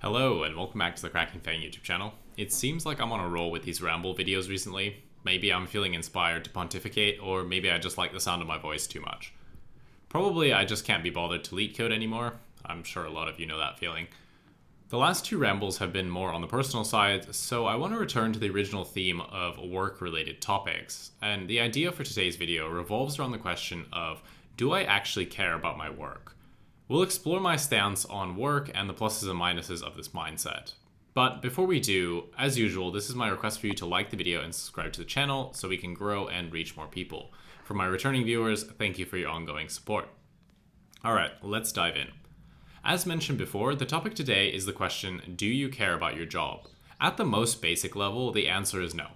Hello and welcome back to the Cracking FAANG YouTube channel. It seems like I'm on a roll with these ramble videos recently. Maybe I'm feeling inspired to pontificate, or maybe I just like the sound of my voice too much. Probably I just can't be bothered to leak code anymore. I'm sure a lot of you know that feeling. The last two rambles have been more on the personal side, so I want to return to the original theme of work-related topics. And the idea for today's video revolves around the question of, do I actually care about my work? We'll explore my stance on work and the pluses and minuses of this mindset. But before we do, as usual, this is my request for you to like the video and subscribe to the channel so we can grow and reach more people. For my returning viewers, thank you for your ongoing support. Alright, let's dive in. As mentioned before, the topic today is the question, do you care about your job? At the most basic level, the answer is no.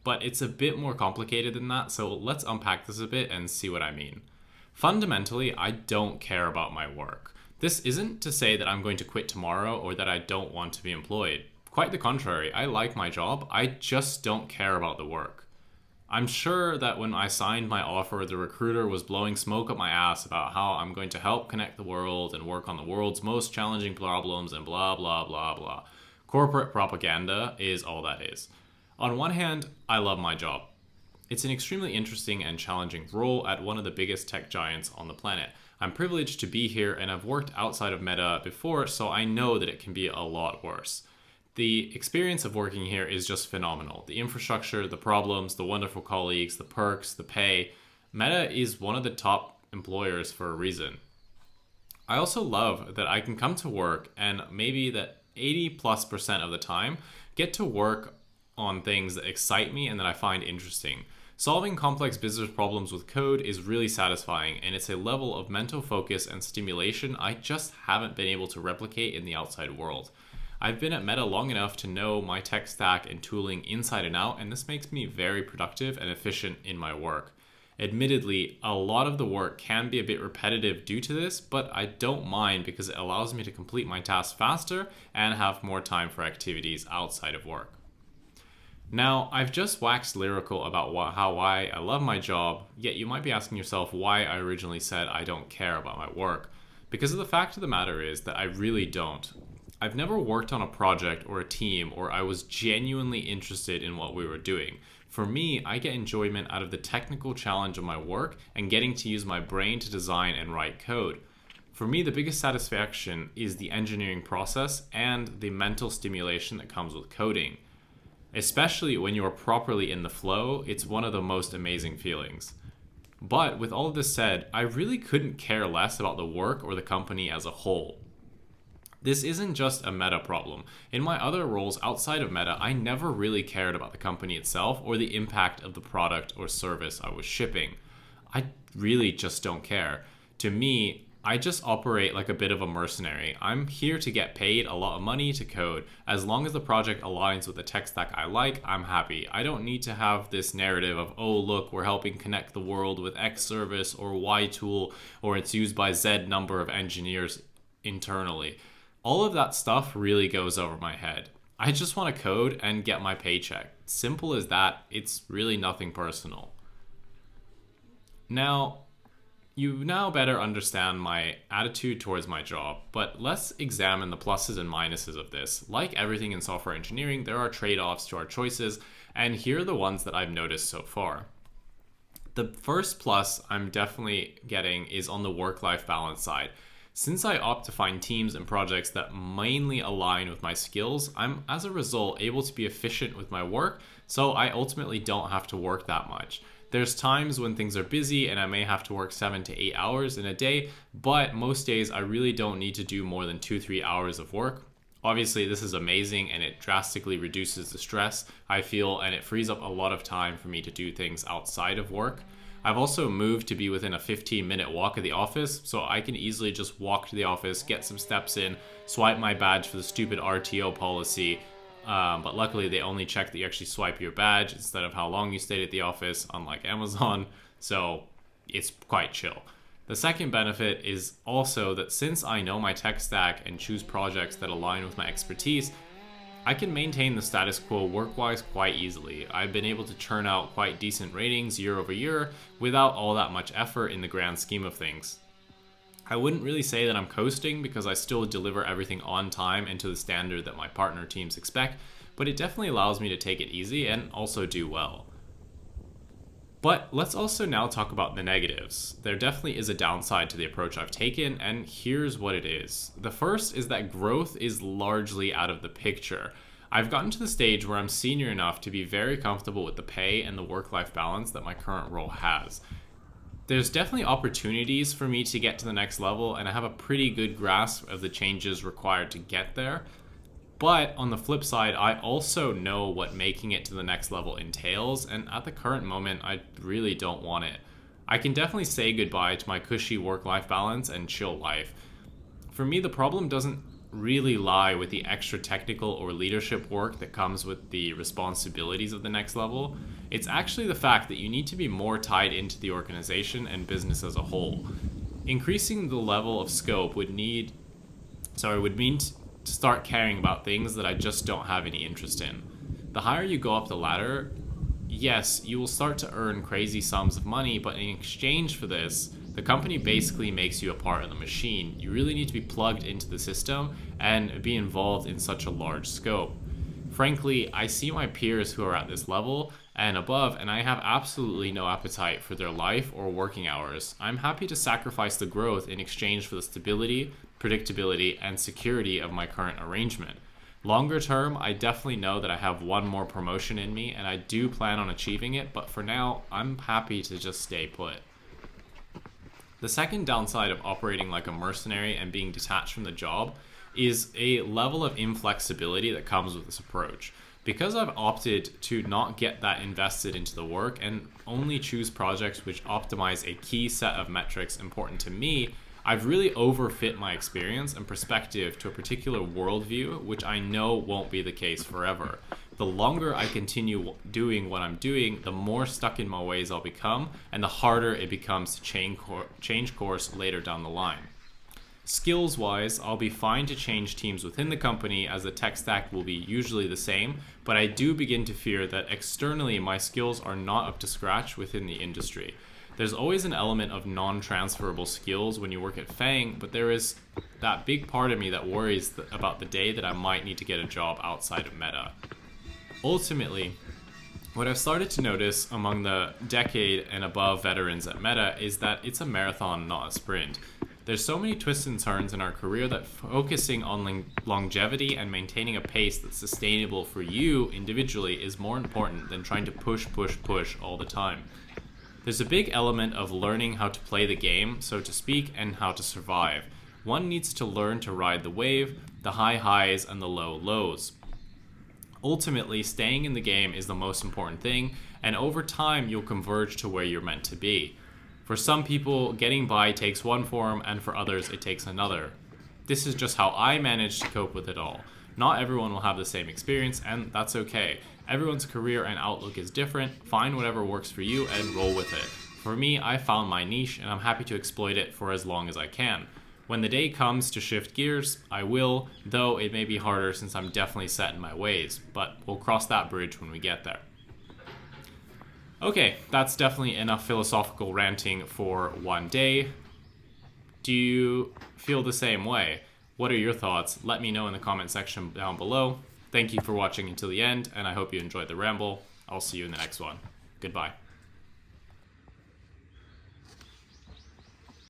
But it's a bit more complicated than that, so let's unpack this a bit and see what I mean. Fundamentally, I don't care about my work. This isn't to say that I'm going to quit tomorrow or that I don't want to be employed. Quite the contrary, I like my job, I just don't care about the work. I'm sure that when I signed my offer, the recruiter was blowing smoke up my ass about how I'm going to help connect the world and work on the world's most challenging problems and blah blah blah blah. Corporate propaganda is all that is. On one hand, I love my job. It's an extremely interesting and challenging role at one of the biggest tech giants on the planet. I'm privileged to be here and I've worked outside of Meta before, so I know that it can be a lot worse. The experience of working here is just phenomenal. The infrastructure, the problems, the wonderful colleagues, the perks, the pay. Meta is one of the top employers for a reason. I also love that I can come to work and maybe that 80+% of the time get to work on things that excite me and that I find interesting. Solving complex business problems with code is really satisfying, and it's a level of mental focus and stimulation I just haven't been able to replicate in the outside world. I've been at Meta long enough to know my tech stack and tooling inside and out, and this makes me very productive and efficient in my work. Admittedly, a lot of the work can be a bit repetitive due to this, but I don't mind because it allows me to complete my tasks faster and have more time for activities outside of work. Now, I've just waxed lyrical about why I love my job, yet you might be asking yourself why I originally said I don't care about my work. Because the fact of the matter is that I really don't. I've never worked on a project or a team where I was genuinely interested in what we were doing. For me, I get enjoyment out of the technical challenge of my work and getting to use my brain to design and write code. For me, the biggest satisfaction is the engineering process and the mental stimulation that comes with coding. Especially when you are properly in the flow, it's one of the most amazing feelings. But with all of this said, I really couldn't care less about the work or the company as a whole. This isn't just a Meta problem. In my other roles outside of Meta, I never really cared about the company itself or the impact of the product or service I was shipping. I really just don't care. To me, I just operate like a bit of a mercenary. I'm here to get paid a lot of money to code. As long as the project aligns with the tech stack I like, I'm happy. I don't need to have this narrative of, oh look, we're helping connect the world with X service or Y tool, or it's used by Z number of engineers internally. All of that stuff really goes over my head. I just want to code and get my paycheck. Simple as that. It's really nothing personal. Now, you now better understand my attitude towards my job, but let's examine the pluses and minuses of this. Like everything in software engineering, there are trade-offs to our choices, and here are the ones that I've noticed so far. The first plus I'm definitely getting is on the work-life balance side. Since I opt to find teams and projects that mainly align with my skills, I'm as a result able to be efficient with my work, so I ultimately don't have to work that much. There's times when things are busy and I may have to work 7 to 8 hours in a day, but most days I really don't need to do more than 2-3 hours of work. Obviously, this is amazing and it drastically reduces the stress I feel, and it frees up a lot of time for me to do things outside of work. I've also moved to be within a 15-minute walk of the office, so I can easily just walk to the office, get some steps in, swipe my badge for the stupid RTO policy, but luckily they only check that you actually swipe your badge instead of how long you stayed at the office, unlike Amazon, so it's quite chill. The second benefit is also that since I know my tech stack and choose projects that align with my expertise, I can maintain the status quo work-wise quite easily. I've been able to churn out quite decent ratings year over year without all that much effort in the grand scheme of things. I wouldn't really say that I'm coasting because I still deliver everything on time and to the standard that my partner teams expect, but it definitely allows me to take it easy and also do well. But let's also now talk about the negatives. There definitely is a downside to the approach I've taken, and here's what it is. The first is that growth is largely out of the picture. I've gotten to the stage where I'm senior enough to be very comfortable with the pay and the work-life balance that my current role has. There's definitely opportunities for me to get to the next level, and I have a pretty good grasp of the changes required to get there. But on the flip side, I also know what making it to the next level entails, and at the current moment, I really don't want it. I can definitely say goodbye to my cushy work-life balance and chill life. For me, the problem doesn't really lie with the extra technical or leadership work that comes with the responsibilities of the next level. It's actually the fact that you need to be more tied into the organization and business as a whole. Increasing the level of scope would mean to start caring about things that I just don't have any interest in. The higher you go up the ladder, yes, you will start to earn crazy sums of money, but in exchange for this, the company basically makes you a part of the machine. You really need to be plugged into the system and be involved in such a large scope. Frankly, I see my peers who are at this level and above, and I have absolutely no appetite for their life or working hours. I'm happy to sacrifice the growth in exchange for the stability, predictability, and security of my current arrangement. Longer term, I definitely know that I have one more promotion in me, and I do plan on achieving it, but for now, I'm happy to just stay put. The second downside of operating like a mercenary and being detached from the job is a level of inflexibility that comes with this approach. Because I've opted to not get that invested into the work and only choose projects which optimize a key set of metrics important to me, I've really overfit my experience and perspective to a particular worldview, which I know won't be the case forever. The longer I continue doing what I'm doing, the more stuck in my ways I'll become, and the harder it becomes to change course later down the line. Skills-wise, I'll be fine to change teams within the company as the tech stack will be usually the same, but I do begin to fear that externally my skills are not up to scratch within the industry. There's always an element of non-transferable skills when you work at FAANG, but there is that big part of me that worries about the day that I might need to get a job outside of Meta. Ultimately, what I've started to notice among the decade and above veterans at Meta is that it's a marathon, not a sprint. There's so many twists and turns in our career that focusing on longevity and maintaining a pace that's sustainable for you individually is more important than trying to push all the time. There's a big element of learning how to play the game, so to speak, and how to survive. One needs to learn to ride the wave, the high highs, and the low lows. Ultimately, staying in the game is the most important thing, and over time, you'll converge to where you're meant to be. For some people, getting by takes one form, and for others, it takes another. This is just how I manage to cope with it all. Not everyone will have the same experience, and that's okay. Everyone's career and outlook is different. Find whatever works for you and roll with it. For me, I found my niche, and I'm happy to exploit it for as long as I can. When the day comes to shift gears, I will, though it may be harder since I'm definitely set in my ways, but we'll cross that bridge when we get there. Okay, that's definitely enough philosophical ranting for one day. Do you feel the same way? What are your thoughts? Let me know in the comment section down below. Thank you for watching until the end, and I hope you enjoyed the ramble. I'll see you in the next one. Goodbye.